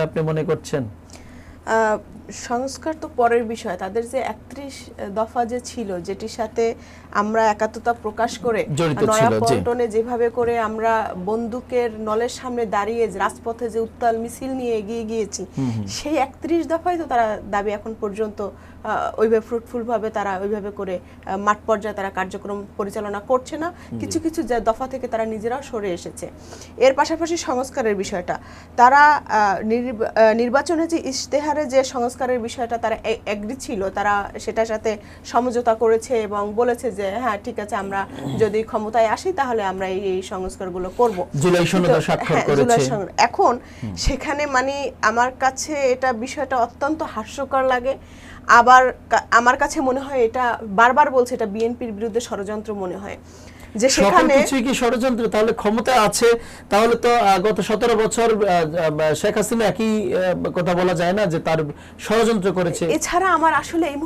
আপনি মনে করছেন? সংস্কার তো পরের বিষয়, তাদের যে 31 দফা যে ছিল, যেটির সাথে আমরা একাত্মতা প্রকাশ করে নয়াপল্টনে যেভাবে করে আমরা বন্দুকের নলের সামনে দাঁড়িয়ে রাজপথে যে উত্তাল মিছিল নিয়ে এগিয়ে গিয়েছি, সেই 31 দফায় তো তারা দাবি এখন পর্যন্ত ওইভাবে ফ্রুটফুল ভাবে তারা ওইভাবে করে মাঠ পর্যায়ে তারা কার্যক্রম পরিচালনা করছে না। কিছু কিছু দফা থেকে তারা নিজেরাও সরে এসেছে। এর পাশাপাশি সংস্কারের বিষয়টা, তারা নির্বাচনে যে ইশতেহারে যে সংস্কারের বিষয়টা তারা এগ্রি ছিল, তারা সেটার সাথে সমঝোতা করেছে এবং বলেছে যে হ্যাঁ ঠিক আছে, আমরা যদি ক্ষমতায় আসি তাহলে আমরা এই সংস্কারগুলো করব। জুলাই সনদ স্বাক্ষর করেছে। এখন সেখানে মানে আমার কাছে এটা বিষয়টা অত্যন্ত হাস্যকর লাগে। আবার আমার কাছে মনে হয় এটা বারবার বলছে এটা বিএনপির বিরুদ্ধে ষড়যন্ত্র মনে হয়, যে সেখানে কিছুই কি ষড়যন্ত্র? তাহলে ক্ষমতা আছে, তাহলে তো গত 17 বছর শেখ হাসিনা একই কথা বলা যায় না যে তার ষড়যন্ত্র করেছে? এছাড়া আমার আসলে এই